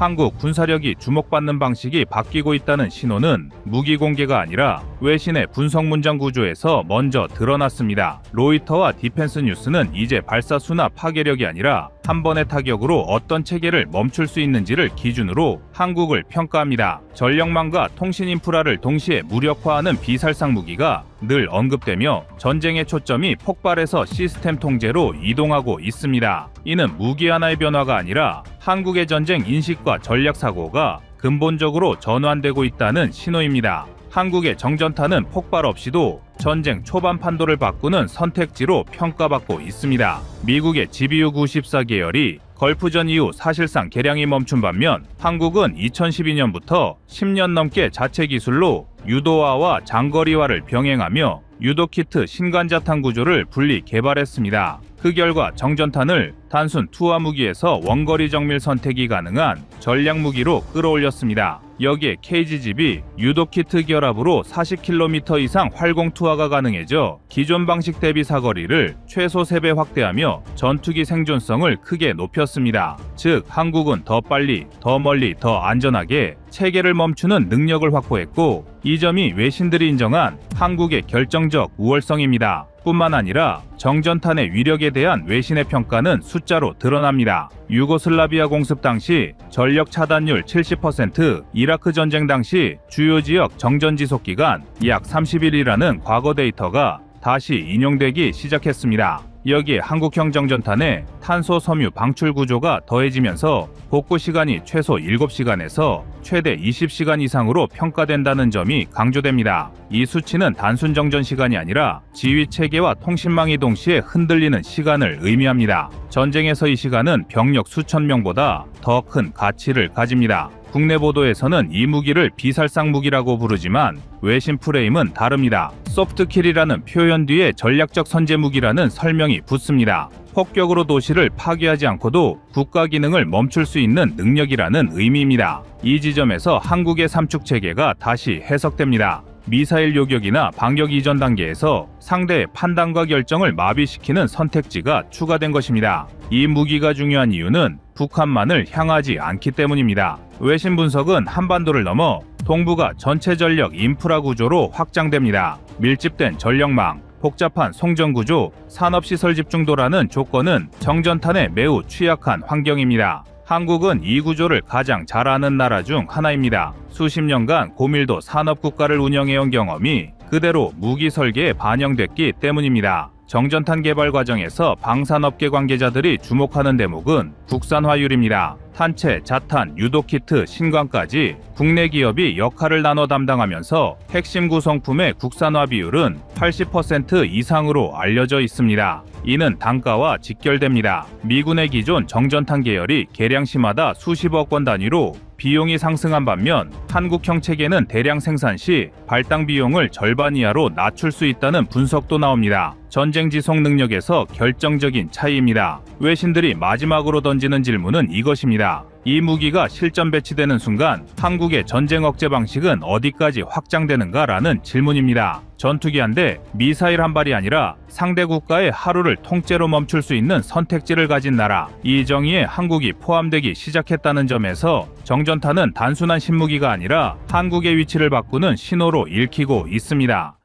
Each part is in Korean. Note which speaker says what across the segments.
Speaker 1: 한국 군사력이 주목받는 방식이 바뀌고 있다는 신호는 무기 공개가 아니라 외신의 분석 문장 구조에서 먼저 드러났습니다. 로이터와 디펜스 뉴스는 이제 발사수나 파괴력이 아니라 한 번의 타격으로 어떤 체계를 멈출 수 있는지를 기준으로 한국을 평가합니다. 전력망과 통신 인프라를 동시에 무력화하는 비살상 무기가 늘 언급되며 전쟁의 초점이 폭발에서 시스템 통제로 이동하고 있습니다. 이는 무기 하나의 변화가 아니라 한국의 전쟁 인식과 전략 사고가 근본적으로 전환되고 있다는 신호입니다. 한국의 정전탄은 폭발 없이도 전쟁 초반 판도를 바꾸는 선택지로 평가받고 있습니다. 미국의 GBU-94 계열이 걸프전 이후 사실상 개량이 멈춘 반면 한국은 2012년부터 10년 넘게 자체 기술로 유도화와 장거리화를 병행하며 유도키트 신관자탄 구조를 분리 개발했습니다. 그 결과 정전탄을 단순 투하 무기에서 원거리 정밀 선택이 가능한 전략 무기로 끌어올렸습니다. 여기에 KGGB 유도키트 결합으로 40km 이상 활공 투하가 가능해져 기존 방식 대비 사거리를 최소 3배 확대하며 전투기 생존성을 크게 높였습니다. 즉 한국은 더 빨리, 더 멀리, 더 안전하게 체계를 멈추는 능력을 확보했고 이 점이 외신들이 인정한 한국의 결정적 우월성입니다. 뿐만 아니라 정전탄의 위력에 대한 외신의 평가는 숫자로 드러납니다. 유고슬라비아 공습 당시 전력 차단율 70%, 이라크 전쟁 당시 주요 지역 정전 지속 기간 약 30일이라는 과거 데이터가 다시 인용되기 시작했습니다. 여기에 한국형 정전탄의 탄소 섬유 방출 구조가 더해지면서 복구 시간이 최소 7시간에서 최대 20시간 이상으로 평가된다는 점이 강조됩니다. 이 수치는 단순 정전 시간이 아니라 지휘 체계와 통신망이 동시에 흔들리는 시간을 의미합니다. 전쟁에서 이 시간은 병력 수천 명보다 더 큰 가치를 가집니다. 국내 보도에서는 이 무기를 비살상 무기라고 부르지만 외신 프레임은 다릅니다. 소프트킬이라는 표현 뒤에 전략적 선제 무기라는 설명이 붙습니다. 폭격으로 도시를 파괴하지 않고도 국가 기능을 멈출 수 있는 능력이라는 의미입니다. 이 지점에서 한국의 삼축 체계가 다시 해석됩니다. 미사일 요격이나 반격 이전 단계에서 상대의 판단과 결정을 마비시키는 선택지가 추가된 것입니다. 이 무기가 중요한 이유는 북한만을 향하지 않기 때문입니다. 외신 분석은 한반도를 넘어 동북아 전체 전력 인프라 구조로 확장됩니다. 밀집된 전력망, 복잡한 송전구조, 산업시설 집중도라는 조건은 정전탄에 매우 취약한 환경입니다. 한국은 이 구조를 가장 잘 아는 나라 중 하나입니다. 수십 년간 고밀도 산업국가를 운영해온 경험이 그대로 무기 설계에 반영됐기 때문입니다. 정전탄 개발 과정에서 방산업계 관계자들이 주목하는 대목은 국산화율입니다. 탄체, 자탄, 유도키트, 신관까지 국내 기업이 역할을 나눠 담당하면서 핵심 구성품의 국산화 비율은 80% 이상으로 알려져 있습니다. 이는 단가와 직결됩니다. 미군의 기존 정전탄 계열이 개량 시마다 수십억 원 단위로 비용이 상승한 반면 한국형 체계는 대량 생산 시 발당 비용을 절반 이하로 낮출 수 있다는 분석도 나옵니다. 전쟁 지속 능력에서 결정적인 차이입니다. 외신들이 마지막으로 던지는 질문은 이것입니다. 이 무기가 실전 배치되는 순간 한국의 전쟁 억제 방식은 어디까지 확장되는가라는 질문입니다. 전투기 한 대, 미사일 한 발이 아니라 상대 국가의 하루를 통째로 멈출 수 있는 선택지를 가진 나라, 이 정의에 한국이 포함되기 시작했다는 점에서 정전탄은 단순한 신무기가 아니라 한국의 위치를 바꾸는 신호로 읽히고 있습니다.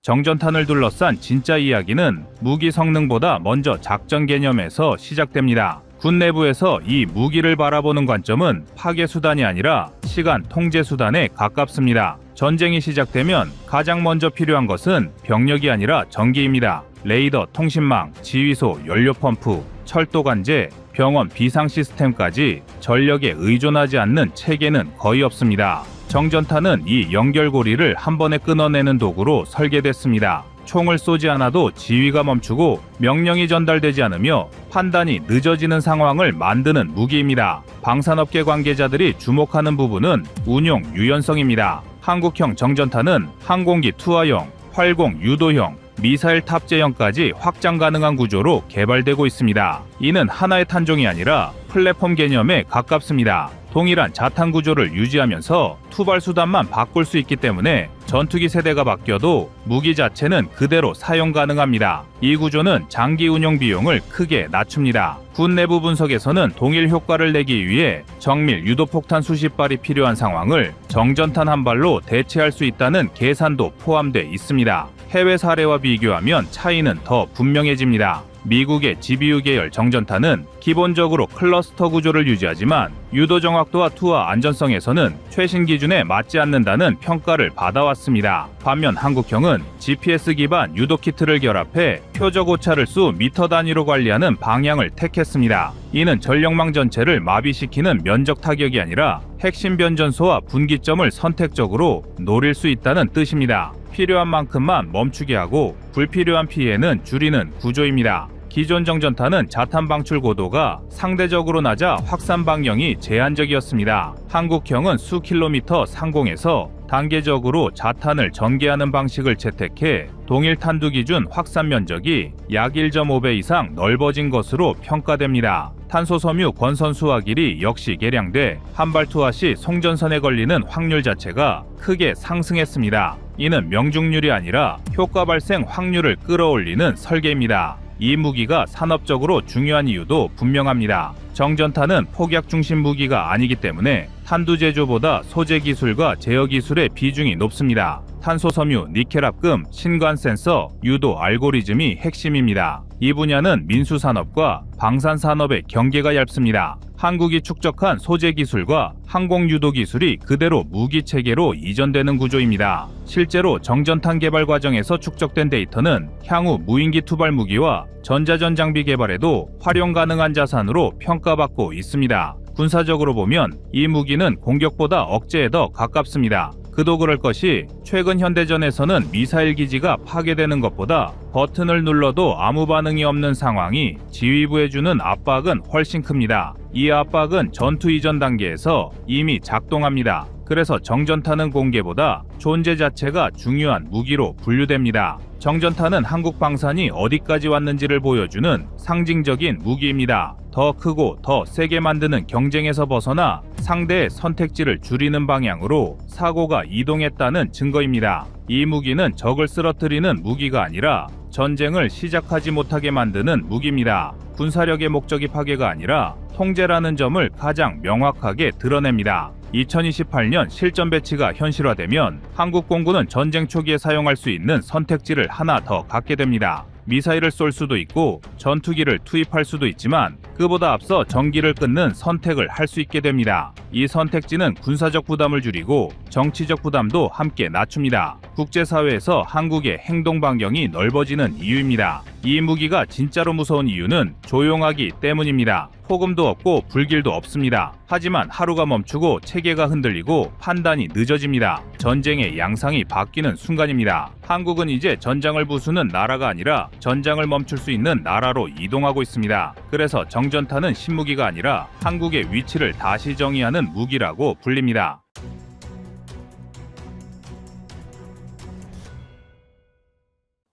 Speaker 1: 정전탄을 둘러싼 진짜 이야기는 무기 성능보다 먼저 작전 개념에서 시작됩니다. 군 내부에서 이 무기를 바라보는 관점은 파괴 수단이 아니라 시간 통제 수단에 가깝습니다. 전쟁이 시작되면 가장 먼저 필요한 것은 병력이 아니라 전기입니다. 레이더, 통신망, 지휘소, 연료 펌프, 철도 관제, 병원 비상 시스템까지 전력에 의존하지 않는 체계는 거의 없습니다. 정전탄은 이 연결고리를 한 번에 끊어내는 도구로 설계됐습니다. 총을 쏘지 않아도 지휘가 멈추고 명령이 전달되지 않으며 판단이 늦어지는 상황을 만드는 무기입니다. 방산업계 관계자들이 주목하는 부분은 운용 유연성입니다. 한국형 정전탄은 항공기 투하형, 활공 유도형, 미사일 탑재형까지 확장 가능한 구조로 개발되고 있습니다. 이는 하나의 탄종이 아니라 플랫폼 개념에 가깝습니다. 동일한 자탄 구조를 유지하면서 투발 수단만 바꿀 수 있기 때문에 전투기 세대가 바뀌어도 무기 자체는 그대로 사용 가능합니다. 이 구조는 장기 운용 비용을 크게 낮춥니다. 군 내부 분석에서는 동일 효과를 내기 위해 정밀 유도폭탄 수십 발이 필요한 상황을 정전탄 한 발로 대체할 수 있다는 계산도 포함돼 있습니다. 해외 사례와 비교하면 차이는 더 분명해집니다. 미국의 GBU 계열 정전탄은 기본적으로 클러스터 구조를 유지하지만 유도 정확도와 투하 안전성에서는 최신 기준에 맞지 않는다는 평가를 받아왔습니다. 반면 한국형은 GPS 기반 유도 키트를 결합해 표적 오차를 수 미터 단위로 관리하는 방향을 택했습니다. 이는 전력망 전체를 마비시키는 면적 타격이 아니라 핵심 변전소와 분기점을 선택적으로 노릴 수 있다는 뜻입니다. 필요한 만큼만 멈추게 하고 불필요한 피해는 줄이는 구조입니다. 기존 정전탄은 자탄 방출 고도가 상대적으로 낮아 확산 방향이 제한적이었습니다. 한국형은 수 킬로미터 상공에서 단계적으로 자탄을 전개하는 방식을 채택해 동일 탄두 기준 확산 면적이 약 1.5배 이상 넓어진 것으로 평가됩니다. 탄소 섬유 권선 수화길이 역시 개량돼 한발 투하 시 송전선에 걸리는 확률 자체가 크게 상승했습니다. 이는 명중률이 아니라 효과 발생 확률을 끌어올리는 설계입니다. 이 무기가 산업적으로 중요한 이유도 분명합니다. 정전탄은 폭약 중심 무기가 아니기 때문에 탄두 제조보다 소재 기술과 제어 기술의 비중이 높습니다. 탄소 섬유, 니켈 합금, 신관 센서, 유도 알고리즘이 핵심입니다. 이 분야는 민수 산업과 방산 산업의 경계가 얇습니다. 한국이 축적한 소재 기술과 항공 유도 기술이 그대로 무기 체계로 이전되는 구조입니다. 실제로 정전탄 개발 과정에서 축적된 데이터는 향후 무인기 투발 무기와 전자전 장비 개발에도 활용 가능한 자산으로 평가받고 있습니다. 군사적으로 보면 이 무기는 공격보다 억제에 더 가깝습니다. 그도 그럴 것이 최근 현대전에서는 미사일 기지가 파괴되는 것보다 버튼을 눌러도 아무 반응이 없는 상황이 지휘부에 주는 압박은 훨씬 큽니다. 이 압박은 전투 이전 단계에서 이미 작동합니다. 그래서 정전탄은 공개보다 존재 자체가 중요한 무기로 분류됩니다. 정전탄은 한국 방산이 어디까지 왔는지를 보여주는 상징적인 무기입니다. 더 크고 더 세게 만드는 경쟁에서 벗어나 상대의 선택지를 줄이는 방향으로 사고가 이동했다는 증거입니다. 이 무기는 적을 쓰러뜨리는 무기가 아니라 전쟁을 시작하지 못하게 만드는 무기입니다. 군사력의 목적이 파괴가 아니라 통제라는 점을 가장 명확하게 드러냅니다. 2028년 실전 배치가 현실화되면 한국 공군은 전쟁 초기에 사용할 수 있는 선택지를 하나 더 갖게 됩니다. 미사일을 쏠 수도 있고 전투기를 투입할 수도 있지만 그보다 앞서 전기를 끊는 선택을 할 수 있게 됩니다. 이 선택지는 군사적 부담을 줄이고 정치적 부담도 함께 낮춥니다. 국제사회에서 한국의 행동 반경이 넓어지는 이유입니다. 이 무기가 진짜로 무서운 이유는 조용하기 때문입니다. 폭음도 없고 불길도 없습니다. 하지만 하루가 멈추고 체계가 흔들리고 판단이 늦어집니다. 전쟁의 양상이 바뀌는 순간입니다. 한국은 이제 전장을 부수는 나라가 아니라 전장을 멈출 수 있는 나라로 이동하고 있습니다. 그래서 정전탄은 신무기가 아니라 한국의 위치를 다시 정의하는 무기라고 불립니다.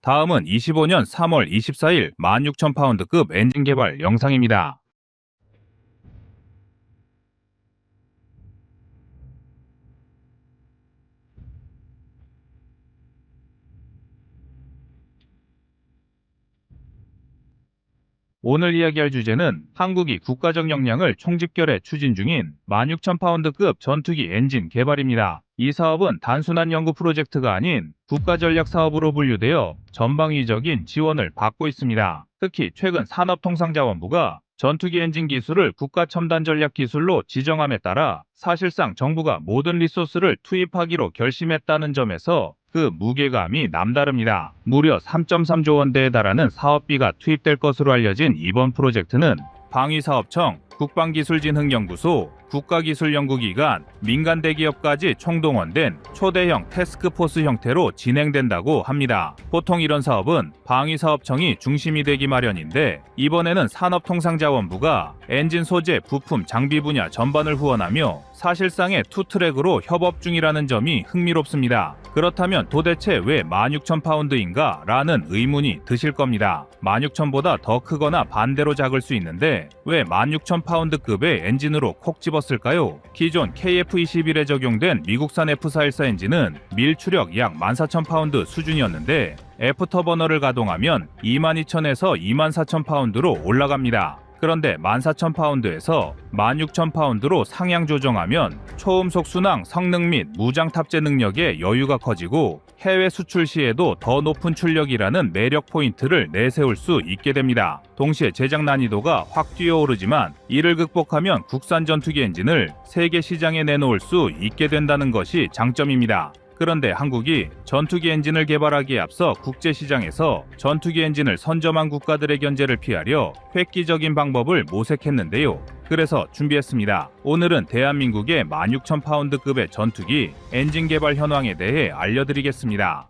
Speaker 1: 다음은 25년 3월 24일 16,000파운드급 엔진 개발 영상입니다. 오늘 이야기할 주제는 한국이 국가적 역량을 총집결해 추진 중인 16,000파운드급 전투기 엔진 개발입니다. 이 사업은 단순한 연구 프로젝트가 아닌 국가전략 사업으로 분류되어 전방위적인 지원을 받고 있습니다. 특히 최근 산업통상자원부가 전투기 엔진 기술을 국가첨단전략기술로 지정함에 따라 사실상 정부가 모든 리소스를 투입하기로 결심했다는 점에서 그 무게감이 남다릅니다. 무려 3.3조 원대에 달하는 사업비가 투입될 것으로 알려진 이번 프로젝트는 방위사업청, 국방기술진흥연구소, 국가기술연구기관, 민간 대기업까지 총동원된 초대형 태스크포스 형태로 진행된다고 합니다. 보통 이런 사업은 방위사업청이 중심이 되기 마련인데 이번에는 산업통상자원부가 엔진 소재, 부품, 장비 분야 전반을 후원하며 사실상의 투트랙으로 협업 중이라는 점이 흥미롭습니다. 그렇다면 도대체 왜 16,000파운드인가? 라는 의문이 드실 겁니다. 16,000보다 더 크거나 반대로 작을 수 있는데 왜 16,000파운드급의 엔진으로 콕 집었을까요? 기존 KF-21에 적용된 미국산 F414 엔진은 밀추력 약 14,000파운드 수준이었는데 애프터버너를 가동하면 22,000에서 24,000파운드로 올라갑니다. 그런데 14,000파운드에서 16,000파운드로 상향 조정하면 초음속 순항 성능 및 무장 탑재 능력의 여유가 커지고 해외 수출 시에도 더 높은 출력이라는 매력 포인트를 내세울 수 있게 됩니다. 동시에 제작 난이도가 확 뛰어오르지만 이를 극복하면 국산 전투기 엔진을 세계 시장에 내놓을 수 있게 된다는 것이 장점입니다. 그런데 한국이 전투기 엔진을 개발하기에 앞서 국제시장에서 전투기 엔진을 선점한 국가들의 견제를 피하려 획기적인 방법을 모색했는데요. 그래서 준비했습니다. 오늘은 대한민국의 16,000파운드급의 전투기 엔진 개발 현황에 대해 알려드리겠습니다.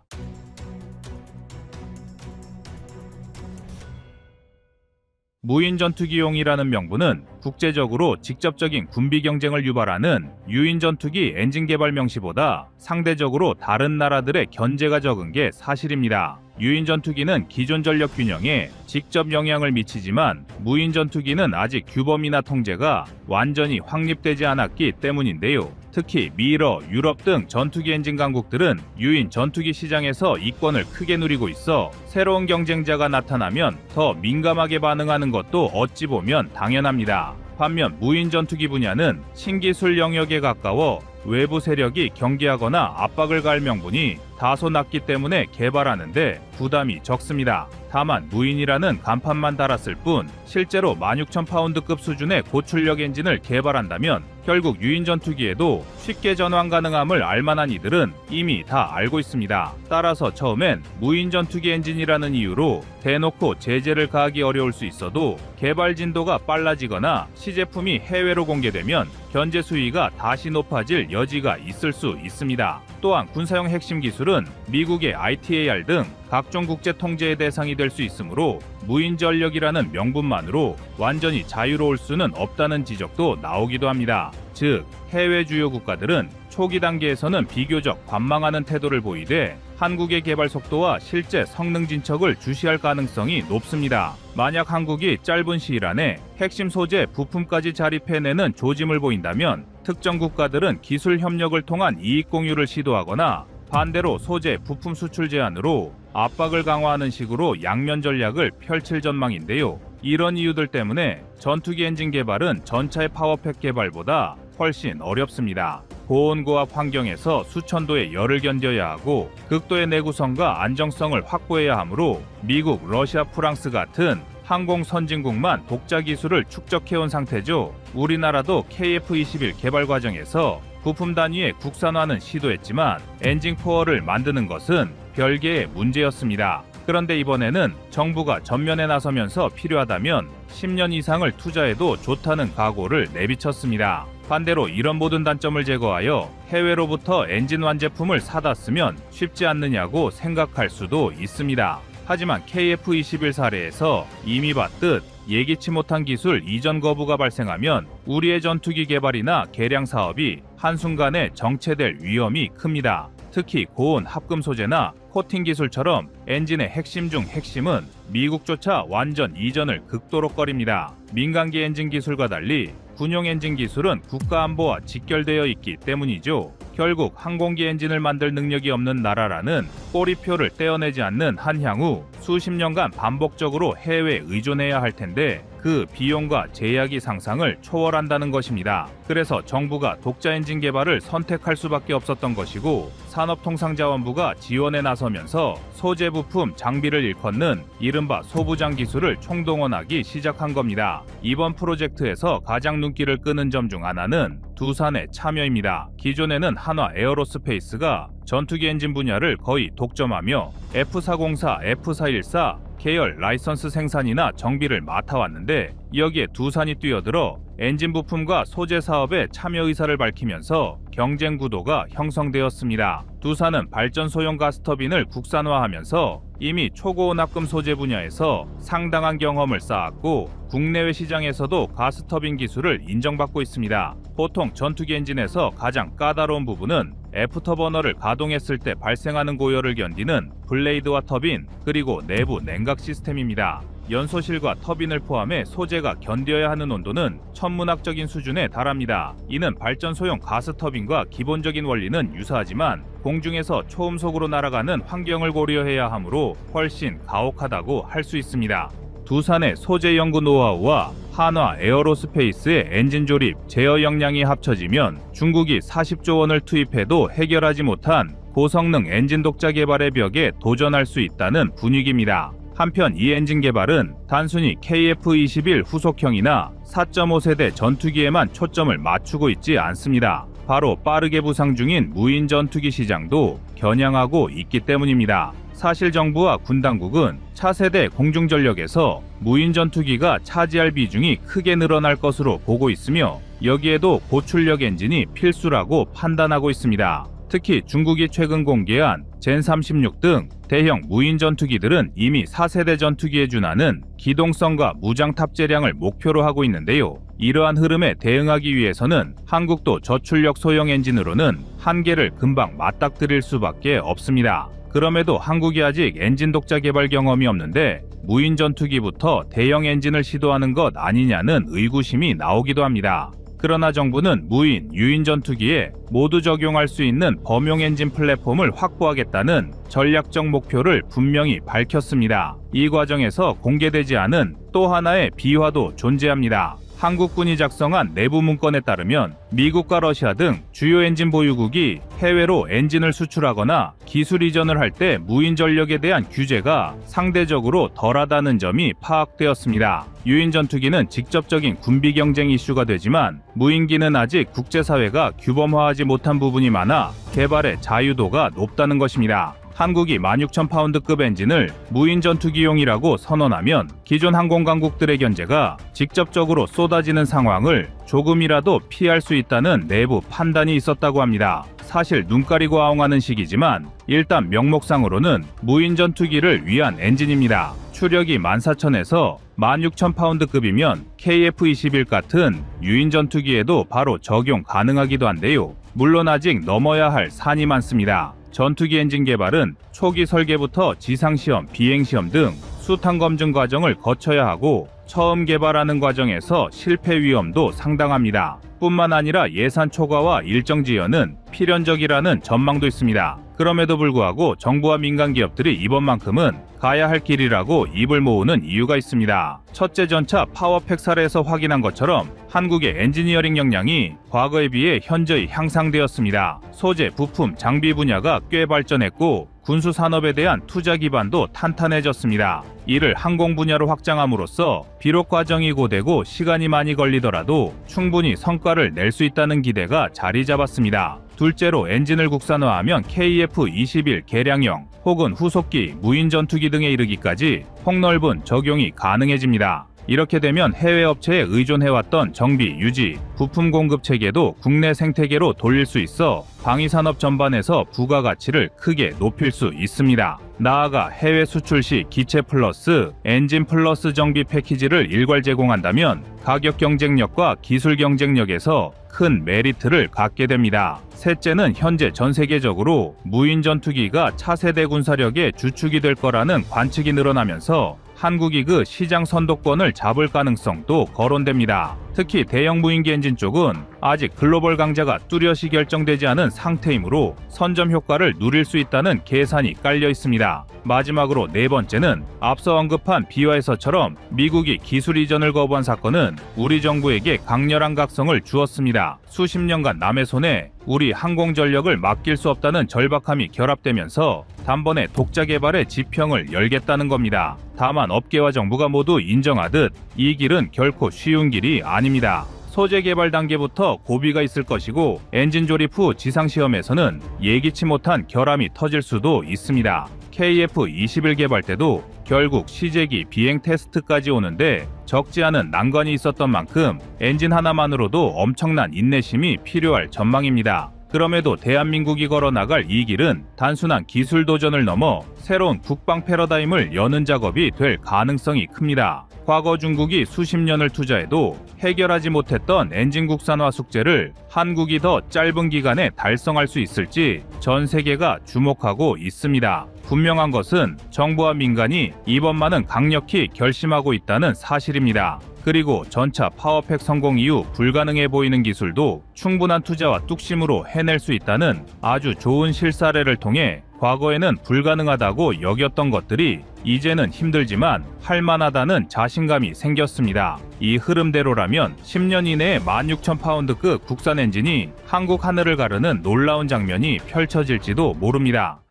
Speaker 1: 무인 전투기용이라는 명분은 국제적으로 직접적인 군비 경쟁을 유발하는 유인 전투기 엔진 개발 명시보다 상대적으로 다른 나라들의 견제가 적은 게 사실입니다. 유인 전투기는 기존 전력 균형에 직접 영향을 미치지만 무인 전투기는 아직 규범이나 통제가 완전히 확립되지 않았기 때문인데요. 특히 미러, 유럽 등 전투기 엔진 강국들은 유인 전투기 시장에서 이권을 크게 누리고 있어 새로운 경쟁자가 나타나면 더 민감하게 반응하는 것도 어찌 보면 당연합니다. 반면 무인 전투기 분야는 신기술 영역에 가까워 외부 세력이 경계하거나 압박을 가할 명분이 다소 낮기 때문에 개발하는데 부담이 적습니다. 다만 무인이라는 간판만 달았을 뿐 실제로 16,000파운드급 수준의 고출력 엔진을 개발한다면 결국 유인 전투기에도 쉽게 전환 가능함을 알만한 이들은 이미 다 알고 있습니다. 따라서 처음엔 무인 전투기 엔진이라는 이유로 대놓고 제재를 가하기 어려울 수 있어도 개발 진도가 빨라지거나 시제품이 해외로 공개되면 견제 수위가 다시 높아질 여지가 있을 수 있습니다. 또한 군사용 핵심 기술은 미국의 ITAR 등 각종 국제 통제의 대상이 될 수 있으므로 무인 전력이라는 명분만으로 완전히 자유로울 수는 없다는 지적도 나오기도 합니다. 즉, 해외 주요 국가들은 초기 단계에서는 비교적 관망하는 태도를 보이되 한국의 개발 속도와 실제 성능 진척을 주시할 가능성이 높습니다. 만약 한국이 짧은 시일 안에 핵심 소재 부품까지 자립해내는 조짐을 보인다면 특정 국가들은 기술 협력을 통한 이익 공유를 시도하거나 반대로 소재 부품 수출 제한으로 압박을 강화하는 식으로 양면 전략을 펼칠 전망인데요. 이런 이유들 때문에 전투기 엔진 개발은 전차의 파워팩 개발보다 훨씬 어렵습니다. 고온고압 환경에서 수천도의 열을 견뎌야 하고 극도의 내구성과 안정성을 확보해야 하므로 미국, 러시아, 프랑스 같은 항공 선진국만 독자 기술을 축적해온 상태죠. 우리나라도 KF-21 개발 과정에서 부품 단위의 국산화는 시도했지만 엔진 코어를 만드는 것은 별개의 문제였습니다. 그런데 이번에는 정부가 전면에 나서면서 필요하다면 10년 이상을 투자해도 좋다는 각오를 내비쳤습니다. 반대로 이런 모든 단점을 제거하여 해외로부터 엔진 완제품을 사다 쓰면 쉽지 않느냐고 생각할 수도 있습니다. 하지만 KF-21 사례에서 이미 봤듯 예기치 못한 기술 이전 거부가 발생하면 우리의 전투기 개발이나 개량 사업이 한순간에 정체될 위험이 큽니다. 특히 고온 합금 소재나 코팅 기술처럼 엔진의 핵심 중 핵심은 미국조차 완전 이전을 극도록거립니다. 민간기 엔진 기술과 달리 군용 엔진 기술은 국가안보와 직결되어 있기 때문이죠. 결국 항공기 엔진을 만들 능력이 없는 나라라는 꼬리표를 떼어내지 않는 한 향후 수십 년간 반복적으로 해외에 의존해야 할 텐데 그 비용과 제약이 상상을 초월한다는 것입니다. 그래서 정부가 독자 엔진 개발을 선택할 수밖에 없었던 것이고 산업통상자원부가 지원에 나서면서 소재 부품, 장비를 일컫는 이른바 소부장 기술을 총동원하기 시작한 겁니다. 이번 프로젝트에서 가장 눈길을 끄는 점 중 하나는 두산의 참여입니다. 기존에는 한화 에어로스페이스가 전투기 엔진 분야를 거의 독점하며 F404, F414, 계열 라이선스 생산이나 정비를 맡아왔는데 여기에 두산이 뛰어들어 엔진 부품과 소재 사업에 참여 의사를 밝히면서 경쟁 구도가 형성되었습니다. 두산은 발전 소형 가스터빈을 국산화하면서 이미 초고온압금 소재 분야에서 상당한 경험을 쌓았고 국내외 시장에서도 가스터빈 기술을 인정받고 있습니다. 보통 전투기 엔진에서 가장 까다로운 부분은 애프터버너를 가동했을 때 발생하는 고열을 견디는 블레이드와 터빈, 그리고 내부 냉각 시스템입니다. 연소실과 터빈을 포함해 소재가 견뎌야 하는 온도는 천문학적인 수준에 달합니다. 이는 발전소용 가스터빈과 기본적인 원리는 유사하지만 공중에서 초음속으로 날아가는 환경을 고려해야 하므로 훨씬 가혹하다고 할 수 있습니다. 두산의 소재 연구 노하우와 한화 에어로스페이스의 엔진 조립, 제어 역량이 합쳐지면 중국이 40조 원을 투입해도 해결하지 못한 고성능 엔진 독자 개발의 벽에 도전할 수 있다는 분위기입니다. 한편 이 엔진 개발은 단순히 KF-21 후속형이나 4.5세대 전투기에만 초점을 맞추고 있지 않습니다. 바로 빠르게 부상 중인 무인 전투기 시장도 겨냥하고 있기 때문입니다. 사실 정부와 군 당국은 차세대 공중전력에서 무인 전투기가 차지할 비중이 크게 늘어날 것으로 보고 있으며 여기에도 고출력 엔진이 필수라고 판단하고 있습니다. 특히 중국이 최근 공개한 젠36 등 대형 무인 전투기들은 이미 4세대 전투기에 준하는 기동성과 무장 탑재량을 목표로 하고 있는데요. 이러한 흐름에 대응하기 위해서는 한국도 저출력 소형 엔진으로는 한계를 금방 맞닥뜨릴 수밖에 없습니다. 그럼에도 한국이 아직 엔진 독자 개발 경험이 없는데 무인 전투기부터 대형 엔진을 시도하는 것 아니냐는 의구심이 나오기도 합니다. 그러나 정부는 무인, 유인 전투기에 모두 적용할 수 있는 범용 엔진 플랫폼을 확보하겠다는 전략적 목표를 분명히 밝혔습니다. 이 과정에서 공개되지 않은 또 하나의 비화도 존재합니다. 한국군이 작성한 내부 문건에 따르면 미국과 러시아 등 주요 엔진 보유국이 해외로 엔진을 수출하거나 기술 이전을 할 때 무인 전력에 대한 규제가 상대적으로 덜하다는 점이 파악되었습니다. 유인 전투기는 직접적인 군비 경쟁 이슈가 되지만 무인기는 아직 국제사회가 규범화하지 못한 부분이 많아 개발의 자유도가 높다는 것입니다. 한국이 16,000파운드급 엔진을 무인 전투기용이라고 선언하면 기존 항공 강국들의 견제가 직접적으로 쏟아지는 상황을 조금이라도 피할 수 있다는 내부 판단이 있었다고 합니다. 사실 눈 가리고 아웅하는 시기지만 일단 명목상으로는 무인 전투기를 위한 엔진입니다. 추력이 14,000에서 16,000파운드급이면 KF-21 같은 유인 전투기에도 바로 적용 가능하기도 한데요. 물론 아직 넘어야 할 산이 많습니다. 전투기 엔진 개발은 초기 설계부터 지상시험, 비행시험 등 수탄 검증 과정을 거쳐야 하고 처음 개발하는 과정에서 실패 위험도 상당합니다. 뿐만 아니라 예산 초과와 일정 지연은 필연적이라는 전망도 있습니다. 그럼에도 불구하고 정부와 민간 기업들이 이번만큼은 가야 할 길이라고 입을 모으는 이유가 있습니다. 첫째 전차 파워팩 사례에서 확인한 것처럼 한국의 엔지니어링 역량이 과거에 비해 현저히 향상되었습니다. 소재, 부품, 장비 분야가 꽤 발전했고 군수 산업에 대한 투자 기반도 탄탄해졌습니다. 이를 항공 분야로 확장함으로써 비록 과정이 고되고 시간이 많이 걸리더라도 충분히 성과를 낼 수 있다는 기대가 자리 잡았습니다. 둘째로 엔진을 국산화하면 KF-21 개량형 혹은 후속기, 무인 전투기 등에 이르기까지 폭넓은 적용이 가능해집니다. 이렇게 되면 해외 업체에 의존해왔던 정비, 유지, 부품 공급 체계도 국내 생태계로 돌릴 수 있어 방위산업 전반에서 부가가치를 크게 높일 수 있습니다. 나아가 해외 수출 시 기체 플러스 엔진 플러스 정비 패키지를 일괄 제공한다면 가격 경쟁력과 기술 경쟁력에서 큰 메리트를 갖게 됩니다. 셋째는 현재 전 세계적으로 무인 전투기가 차세대 군사력의 주축이 될 거라는 관측이 늘어나면서 한국이 그 시장 선도권을 잡을 가능성도 거론됩니다. 특히 대형 무인기 엔진 쪽은 아직 글로벌 강자가 뚜렷이 결정되지 않은 상태이므로 선점 효과를 누릴 수 있다는 계산이 깔려 있습니다. 마지막으로 네 번째는 앞서 언급한 비화에서처럼 미국이 기술 이전을 거부한 사건은 우리 정부에게 강렬한 각성을 주었습니다. 수십 년간 남의 손에 우리 항공전력을 맡길 수 없다는 절박함이 결합되면서 단번에 독자 개발의 지평을 열겠다는 겁니다. 다만 업계와 정부가 모두 인정하듯 이 길은 결코 쉬운 길이 아닙니다. 소재 개발 단계부터 고비가 있을 것이고 엔진 조립 후 지상시험에서는 예기치 못한 결함이 터질 수도 있습니다. KF-21 개발 때도 결국 시제기 비행 테스트까지 오는데 적지 않은 난관이 있었던 만큼 엔진 하나만으로도 엄청난 인내심이 필요할 전망입니다. 그럼에도 대한민국이 걸어나갈 이 길은 단순한 기술 도전을 넘어 새로운 국방 패러다임을 여는 작업이 될 가능성이 큽니다. 과거 중국이 수십 년을 투자해도 해결하지 못했던 엔진 국산화 숙제를 한국이 더 짧은 기간에 달성할 수 있을지 전 세계가 주목하고 있습니다. 분명한 것은 정부와 민간이 이번만은 강력히 결심하고 있다는 사실입니다. 그리고 전차 파워팩 성공 이후 불가능해 보이는 기술도 충분한 투자와 뚝심으로 해낼 수 있다는 아주 좋은 실사례를 통해 과거에는 불가능하다고 여겼던 것들이 이제는 힘들지만 할만하다는 자신감이 생겼습니다. 이 흐름대로라면 10년 이내에 16,000파운드급 국산 엔진이 한국 하늘을 가르는 놀라운 장면이 펼쳐질지도 모릅니다.